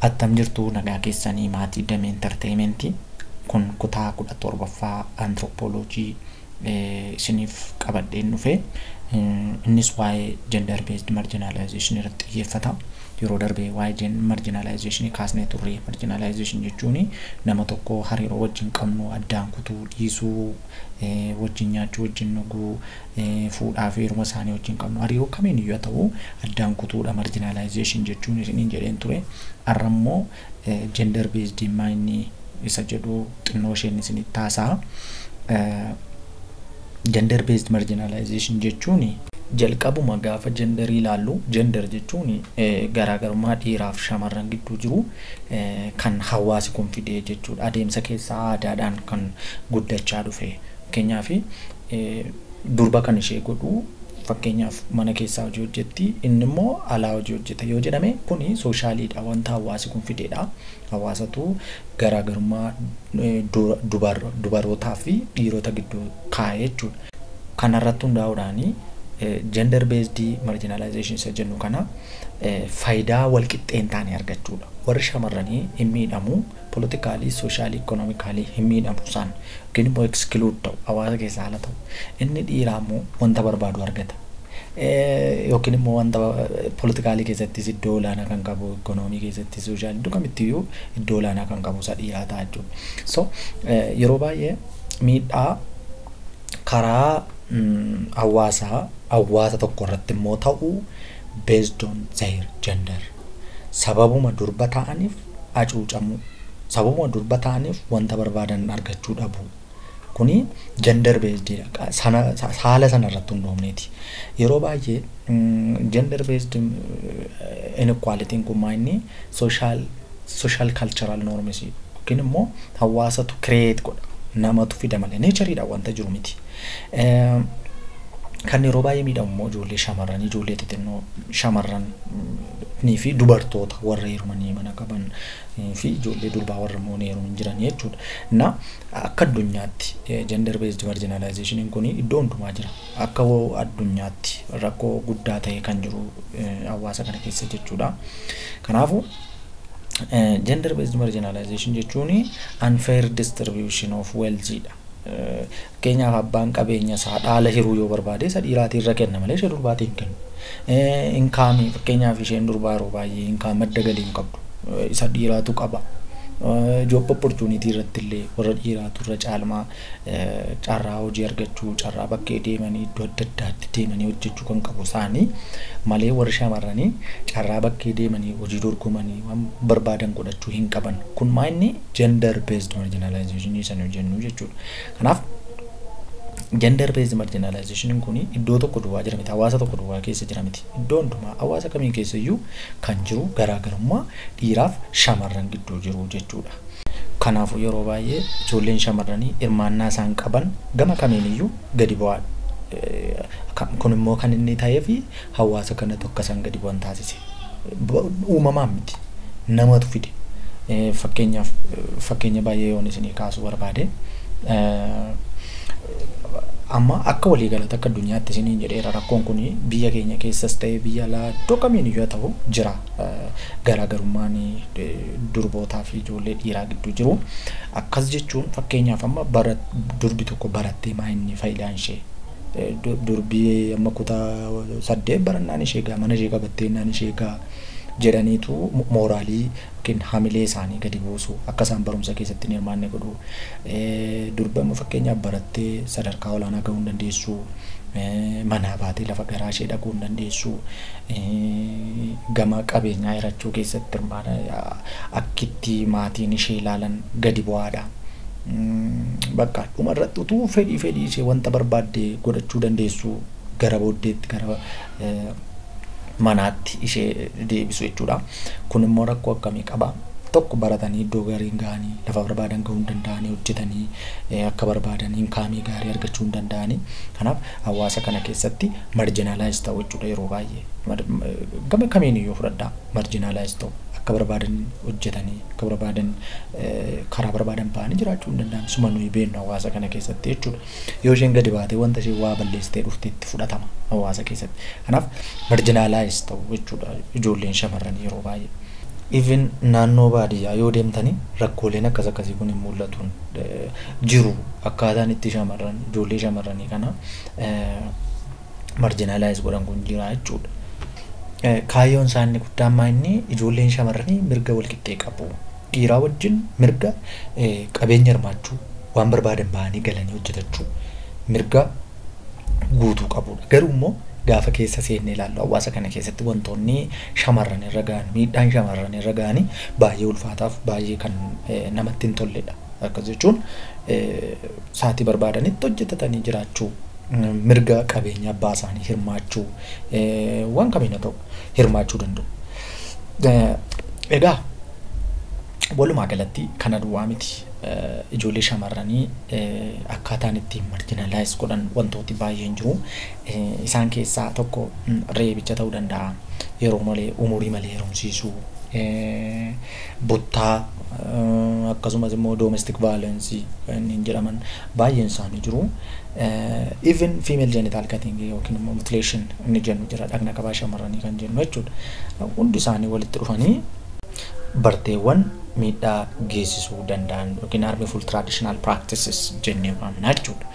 Attam jirtu nagaa keessanii maatii damee entertainmentii kun kutaa 17ffaa anthropology isiniif qabadheen dhufe innis waa'ee gender based marginalization irratti xiyyeeffata. Yeroo darbee waa'ee marginalization kaasnee turre. Marginalization jechuun nama tokko hariiroo wajjin qabnu addaan kutuu dhiisuu, wajjin nyaachuu, wajjin dhuguu, fuudhaa fi heeruma isaanii wajjin qabnu hariiroo kamiin iyyuu ta'u addaan kutuudha marginalization jechuun isiniin jedheen ture. Arrammoo gender based mind isa jedhu xinnoo isheen isinitti taasaa. Gender based marginalization jechuun jalqabuma gaafa gender ilaallu gender jechuun garaagarummaa dhiiraaf shamarran gidduu jiru kan hawaasi kun fidee jechuudha. Adeemsa keessaa aadaadhaan kan guddachaa dhufe. Fakkeenyaaf durba kan ishee godhu fakkeenyaaf mana keessaa hojii hojjetti, inni immoo alaa hojii hojjeta yoo jedhame kuni sooshaaliidha, wanta hawaasi kun fideedha. Hawaasatu garaagarummaa dubarootaa fi dhiirota gidduu kaa'ee jechuudha. Kanarratti hundaa'uudhaan gender based marginalization isa jennu kana faayidaa walqixxeen taane argachuudha. Warri shamarranii hin miidhamu, politically, socially, economically hin miidhamu isaan yookiin immoo exclude ta'u hawaasa keessaa ala ta'u. Inni dhiiraa immoo wanta barbaadu argata. Yookiin immoo wanta politically keessattis iddoo olaanaa kan qabu, economy keessattis, social iddoo kamittiyyuu iddoo olaanaa kan qabu isa dhiiraa ta'a jechuudha. So yeroo baay'ee miidhaa karaa hawaasa tokko irratti immoo ta'u based on their gender. Sababuma durba ta'aniif hacuucamu, sababuma durba ta'aniif wanta barbaadan argachuu dhabu. Kuni gender based haala sana irratti hundoofneeti. Yeroo baay'ee gender based inequality kun maayini social cultural norms yookiin immoo hawaasatu create godha, namatu fida malee natureedha wanta jiru miti. Kan yeroo baay'ee miidhamu immoo ijoollee shamarranii, ijoollee xixinnoo shamarranii fi dubartoota warra heerumanii mana qaban fi ijoollee durbaa warra immoo heeruman jiran jechuudha. Na akka addunyaatti gender based marginalization kun iddoo hundumaa jira. Akka addunyaatti rakkoo guddaa ta'e kan jiru hawaasa kana keessa jechuudha. Kanaafuu gender based marginalization jechuun unfair distribution of wealth dha. Keenyaaf abbaan qabeenya isaa dhaala hiruu yoo barbaade isa dhiiraatiin irra kenna malee ishee durbaatiin kennu. Inkaamii fakkeenyaaf isheen durbaa yeroo baay'ee inkaam madda galii hin qabdu, isa dhiiraatu qaba. Job opportunity irratti illee warra dhiiraatu irra caalmaa carraa hojii argachuu, carraa bakkee deemanii iddoo adda addaatti deemanii hojjechuu kan qabu isaanii malee warri shamarranii carraa bakkee deemanii hojii dorgomanii waan barbaadan godhachuu hin qaban. Kun maayini gender based marginalization isaan jennu jechuudha. Kanaaf gender based marginalization kun iddoo tokko duwwaa jira miti, hawaasa tokko duwwaa keessa jira miti. Iddoo hundumaa hawaasa kamiin keessa iyyuu kan jiru garaagarummaa dhiiraaf shamarran gidduu jiru jechuudha. Kanaafuu yeroo baay'ee ijoolleen shamarranii hirmaannaa isaan qaban gama kamiin iyyuu gadi bu'aadha. Kun immoo kan inni ta'ee fi hawaasa kanatu akka isaan gadi bu'an taasise. Uumamaan miti, namatu fide. Fakkeenya baay'ee yoon isinii kaasuu barbaade amma akka waliigalatti akka addunyaatti isiniin jedheera rakkoon kun biyya keenya keessas ta'ee biyya alaa iddoo kamiin iyyuu ta'u jira. Garaagarummaan durbootaa fi ijoollee dhiiraa gidduu jiru. Akkas jechuun fakkeenyaaf amma durbi tokko barattee maayinni faayidaan ishee durbii amma kutaa 8 barannaan ishee gaa mana ishee qabatteennaan ishee gaa jedhaniitu mooraalii yookiin hamilee isaanii gadi buusu akka isaan barumsa keessatti hirmaanne godhu. Durba amma fakkeenyaaf barattee sadarkaa olaanaa gahuu hin dandeessu, manaa baatee lafa garaa ishee dhaquu hin dandeessu, gama qabeenyaa hirachuu keessatti akkitti maatiin ishee ilaalan gadi bu'aadha. Bakka dhumarratti utuu fedhii ishee wanta barbaadde godhachuu dandeessu gara booddeetti gara manaatti ishee deebisu jechuudha. Kun immoo rakkoo akkamii qaba? Tokko baratanii iddoo gaarii gahanii lafa barbaadan gahuu hin danda'anii hojjetanii akka barbaadan inkaamii gaarii argachuu hin danda'anii. Kanaaf hawaasa kana keessatti marginalize ta'u jechuudha yeroo baay'ee. Gama kamiin iyyuu fudhadhaa marginalize ta'u akka barbaadan hojjetanii akka barbaadan karaa barbaadan ba'anii jiraachuu hin danda'an. Suma nuyi beeknu hawaasa kana keessatti jechuudha. Yoo isheen gadi baatee wanta ishee waa balleessitee dhufteetti fudhatama hawaasa keessatti. Kanaaf marginalize ta'u jechuudha ijoolleen shamarranii yeroo baay'ee. even naannoo baadiyyaa yoo deemtanii rakkooleen akkasii kun hin mul'atuun jiru akkaataan itti shamarran ijoollee shamarranii kana marginalize godhan kun jira jechuudha. Kaayyoon isaanii guddaan maa'inni ijoolleen shamarranii mirga walqixxee qabu. Dhiiraa wajjin mirga qabeenya hirmaachuu waan barbaadan bahanii galanii hojjetachuu mirga guutuu qabudha. Garuu immoo gaafa keessa seennee ilaallu hawaasa kana keessatti wantoonni shamarran irra ga'an miidhaan shamarran irra ga'anii baay'ee ulfaataaf baay'ee kan namatti hin tolledha. Akkas jechuun saatii barbaadanitti hojjetatanii jiraachuu mirga qabeenya abbaa isaanii hirmaachuu waan kamiin haa ta'u hirmaachuu danda'u. Egaa walumaa galatti kana duwwaa miti. Ijoollee shamarranii akkaataan ittiin marginalize godhan wantooti baay'een jiru. Isaan keessaa tokko reebicha ta'uu danda'a. Yeroo malee umurii malee heerumsiisuu, buttaa akkasumas immoo domestic violence kanneen jedhaman baay'een isaanii jiru. Even female genital cutting yookiin immoo mutilation inni jennu jira dhagna qabaa shamarranii kan jennu jechuudha. Hundi isaanii walitti dhufanii barteewwan miidhaa geessisuu danda'an yookiin harmful traditional practices jennee waamna jechuudha.